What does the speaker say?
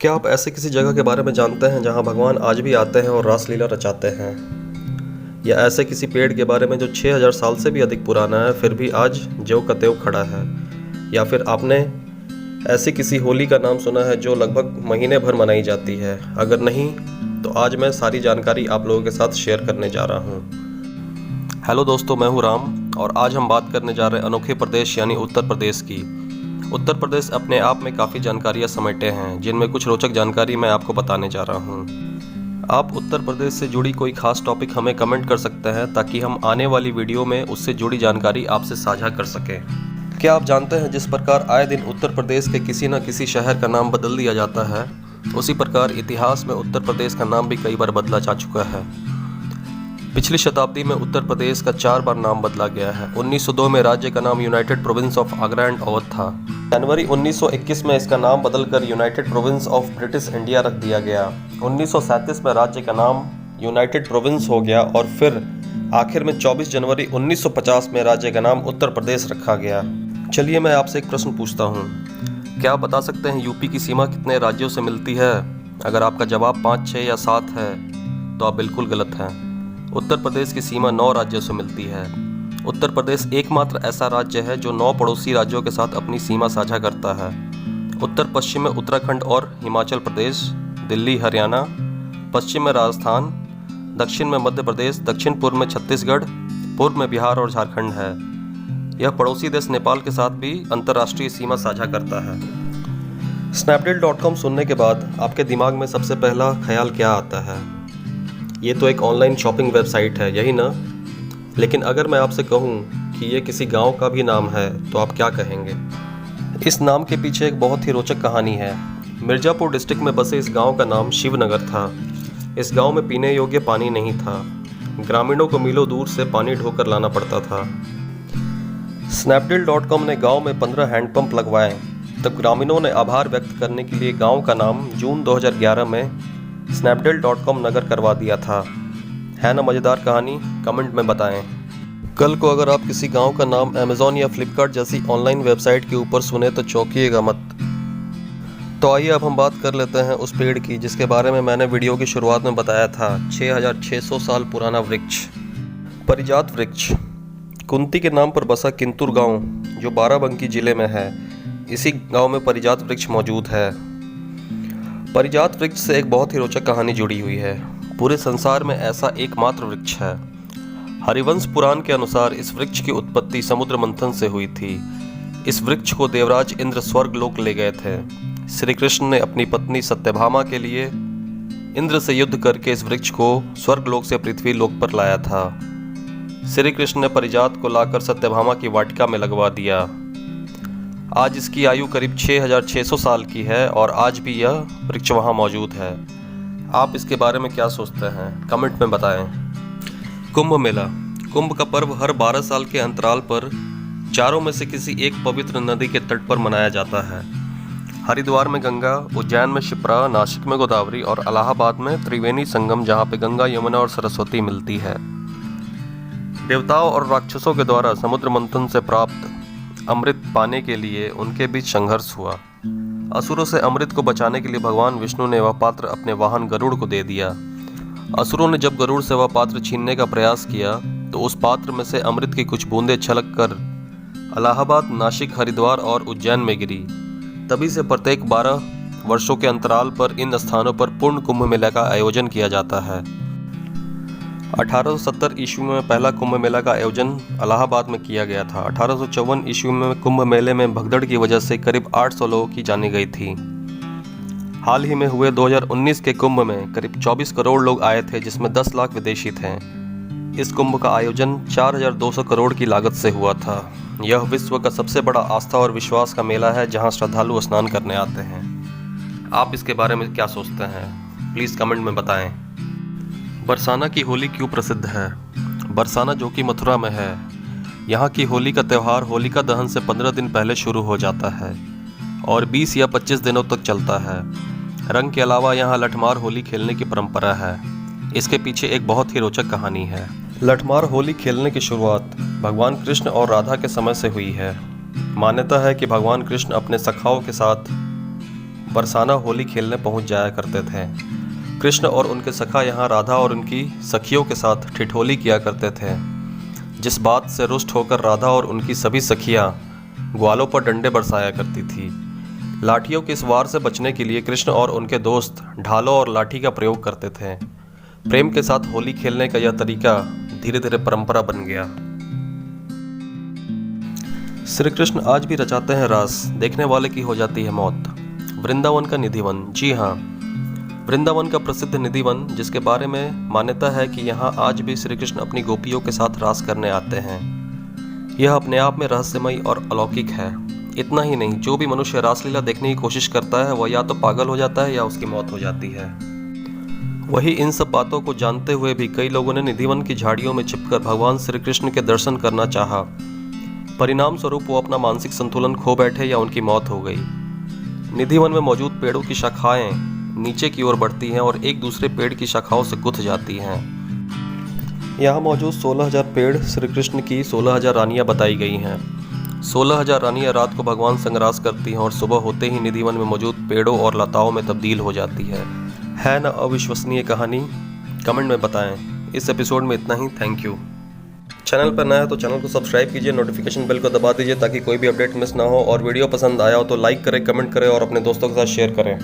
क्या आप ऐसे किसी जगह के बारे में जानते हैं जहां भगवान आज भी आते हैं और रासलीला रचाते हैं? या ऐसे किसी पेड़ के बारे में जो 6000 साल से भी अधिक पुराना है फिर भी आज ज्यों का त्यों खड़ा है? या फिर आपने ऐसी किसी होली का नाम सुना है जो लगभग महीने भर मनाई जाती है? अगर नहीं तो आज मैं सारी जानकारी आप लोगों के साथ शेयर करने जा रहा हूँ। हेलो दोस्तों, मैं हूँ राम और आज हम बात करने जा रहे हैं अनोखे प्रदेश यानी उत्तर प्रदेश की। उत्तर प्रदेश अपने आप में काफ़ी जानकारियाँ समेटे हैं, जिनमें कुछ रोचक जानकारी मैं आपको बताने जा रहा हूँ। आप उत्तर प्रदेश से जुड़ी कोई खास टॉपिक हमें कमेंट कर सकते हैं ताकि हम आने वाली वीडियो में उससे जुड़ी जानकारी आपसे साझा कर सकें। क्या आप जानते हैं जिस प्रकार आए दिन उत्तर प्रदेश के किसी न किसी शहर का नाम बदल दिया जाता है, उसी प्रकार इतिहास में उत्तर प्रदेश का नाम भी कई बार बदला जा चुका है। पिछली शताब्दी में उत्तर प्रदेश का 4 बार नाम बदला गया है। 1902 में राज्य का नाम United province of Agra and Awadh था। जनवरी 1921 में इसका नाम बदलकर United province of British India रख दिया गया। 1937 में राज्य का नाम यूनाइटेड प्रोविंस हो गया और फिर आखिर में 24 जनवरी 1950 में राज्य का नाम उत्तर प्रदेश रखा गया। चलिए मैं आपसे एक प्रश्न पूछता हूँ, क्या आप बता सकते हैं यूपी की सीमा कितने राज्यों से मिलती है? अगर आपका जवाब 5, 6 या 7 है तो आप बिल्कुल गलत हैं। उत्तर प्रदेश की सीमा 9 राज्यों से मिलती है। उत्तर प्रदेश एकमात्र ऐसा राज्य है जो 9 पड़ोसी राज्यों के साथ अपनी सीमा साझा करता है। उत्तर पश्चिम में उत्तराखंड और हिमाचल प्रदेश, दिल्ली, हरियाणा, पश्चिम में राजस्थान, दक्षिण में मध्य प्रदेश, दक्षिण पूर्व में छत्तीसगढ़, पूर्व में बिहार और झारखंड है। यह पड़ोसी देश नेपाल के साथ भी अंतर्राष्ट्रीय सीमा साझा करता है। Snapdeal.com सुनने के बाद आपके दिमाग में सबसे पहला ख्याल क्या आता है? ये तो एक ऑनलाइन शॉपिंग वेबसाइट है, यही ना? लेकिन अगर मैं आपसे कहूँ कि ये किसी गांव का भी नाम है तो आप क्या कहेंगे? इस नाम के पीछे एक बहुत ही रोचक कहानी है। मिर्ज़ापुर डिस्ट्रिक्ट में बसे इस गांव का नाम शिवनगर था। इस गांव में पीने योग्य पानी नहीं था। ग्रामीणों को मीलों दूर से पानी ढोकर लाना पड़ता था। Snapdeal.com ने गांव में 15 हैंडपंप लगवाए। तब ग्रामीणों ने आभार व्यक्त करने के लिए गांव का नाम जून 2011 में Snapdeal.com नगर करवा दिया था। है ना मज़ेदार कहानी? कमेंट में बताएं। कल को अगर आप किसी गांव का नाम Amazon या Flipkart जैसी ऑनलाइन वेबसाइट के ऊपर सुने तो चौंकिएगा मत। तो आइए अब हम बात कर लेते हैं उस पेड़ की जिसके बारे में मैंने वीडियो की शुरुआत में बताया था। 6600 साल पुराना वृक्ष, पारिजात वृक्ष। कुंती के नाम पर बसा किंतुर गाँव जो बाराबंकी जिले में है, इसी गाँव में पारिजात वृक्ष मौजूद है। पारिजात वृक्ष से एक बहुत ही रोचक कहानी जुड़ी हुई है। पूरे संसार में ऐसा एकमात्र वृक्ष है। हरिवंश पुराण के अनुसार इस वृक्ष की उत्पत्ति समुद्र मंथन से हुई थी। इस वृक्ष को देवराज इंद्र स्वर्ग लोक ले गए थे। श्री कृष्ण ने अपनी पत्नी सत्यभामा के लिए इंद्र से युद्ध करके इस वृक्ष को स्वर्ग लोक से पृथ्वी लोक पर लाया था। श्री कृष्ण ने पारिजात को लाकर सत्यभामा की वाटिका में लगवा दिया। आज इसकी आयु करीब 6600 साल की है और आज भी यह वृक्ष वहाँ मौजूद है। आप इसके बारे में क्या सोचते हैं? कमेंट में बताएं। कुंभ मेला। कुंभ का पर्व हर 12 साल के अंतराल पर चारों में से किसी एक पवित्र नदी के तट पर मनाया जाता है। हरिद्वार में गंगा, उज्जैन में शिप्रा, नासिक में गोदावरी और इलाहाबाद में त्रिवेणी संगम, जहाँ पे गंगा, यमुना और सरस्वती मिलती है। देवताओं और राक्षसों के द्वारा समुद्र मंथन से प्राप्त अमृत पाने के लिए उनके बीच संघर्ष हुआ। असुरों से अमृत को बचाने के लिए भगवान विष्णु ने वह पात्र अपने वाहन गरुड़ को दे दिया। असुरों ने जब गरुड़ से वह पात्र छीनने का प्रयास किया तो उस पात्र में से अमृत की कुछ बूंदें छलक कर इलाहाबाद, नासिक, हरिद्वार और उज्जैन में गिरी। तभी से प्रत्येक 12 वर्षों के अंतराल पर इन स्थानों पर पूर्ण कुंभ मेला का आयोजन किया जाता है। 1870 ईस्वी में पहला कुंभ मेला का आयोजन इलाहाबाद में किया गया था। 1854 ईस्वी में कुंभ मेले में भगदड़ की वजह से करीब 800 लोगों की जानें गई थी। हाल ही में हुए 2019 के कुंभ में करीब 24 करोड़ लोग आए थे, जिसमें 10 लाख विदेशी थे। इस कुंभ का आयोजन 4200 करोड़ की लागत से हुआ था। यह विश्व का सबसे बड़ा आस्था और विश्वास का मेला है जहां श्रद्धालु स्नान करने आते हैं। आप इसके बारे में क्या सोचते हैं? प्लीज़ कमेंट में बताएं। बरसाना की होली क्यों प्रसिद्ध है? बरसाना जो कि मथुरा में है, यहाँ की होली का त्यौहार होलिका दहन से 15 दिन पहले शुरू हो जाता है और 20 या 25 दिनों तक चलता है। रंग के अलावा यहाँ लठमार होली खेलने की परंपरा है। इसके पीछे एक बहुत ही रोचक कहानी है। लठमार होली खेलने की शुरुआत भगवान कृष्ण और राधा के समय से हुई है। मान्यता है कि भगवान कृष्ण अपने सखाओं के साथ बरसाना होली खेलने पहुंच जाया करते थे। कृष्ण और उनके सखा यहाँ राधा और उनकी सखियों के साथ ठिठोली किया करते थे, जिस बात से रुष्ट होकर राधा और उनकी सभी सखियाँ ग्वालों पर डंडे बरसाया करती थी। लाठियों के इस वार से बचने के लिए कृष्ण और उनके दोस्त ढालों और लाठी का प्रयोग करते थे। प्रेम के साथ होली खेलने का यह तरीका धीरे धीरे परंपरा बन गया। श्री कृष्ण आज भी रचाते हैं रास, देखने वाले की हो जाती है मौत। वृंदावन का निधिवन, जी हाँ, वृंदावन का प्रसिद्ध निधिवन, जिसके बारे में मान्यता है कि यहाँ आज भी श्री कृष्ण अपनी गोपियों के साथ रास करने आते हैं। यह अपने आप में रहस्यमयी और अलौकिक है। इतना ही नहीं, जो भी मनुष्य रासलीला देखने की कोशिश करता है वह या तो पागल हो जाता है या उसकी मौत हो जाती है। वही इन सब बातों को जानते हुए भी कई लोगों ने निधिवन की झाड़ियों में छिपकर भगवान श्री कृष्ण के दर्शन करना चाहा। परिणाम स्वरूप वो अपना मानसिक संतुलन खो बैठे या उनकी मौत हो गई। निधिवन में मौजूद पेड़ों की शाखाएं नीचे की ओर बढ़ती हैं और एक दूसरे पेड़ की शाखाओं से गुथ जाती हैं। यहाँ मौजूद 16,000 पेड़ श्री कृष्ण की 16,000 रानियाँ बताई गई हैं। 16,000 रानियाँ रात को भगवान संगरास करती हैं और सुबह होते ही निधिवन में मौजूद पेड़ों और लताओं में तब्दील हो जाती है ना अविश्वसनीय कहानी? कमेंट में बताएं। इस एपिसोड में इतना ही। Thank you. चैनल पर नया है तो चैनल को सब्सक्राइब कीजिए, नोटिफिकेशन बेल को दबा दीजिए ताकि कोई भी अपडेट मिस ना हो। और वीडियो पसंद आया हो तो लाइक करें, कमेंट करें और अपने दोस्तों के साथ शेयर करें।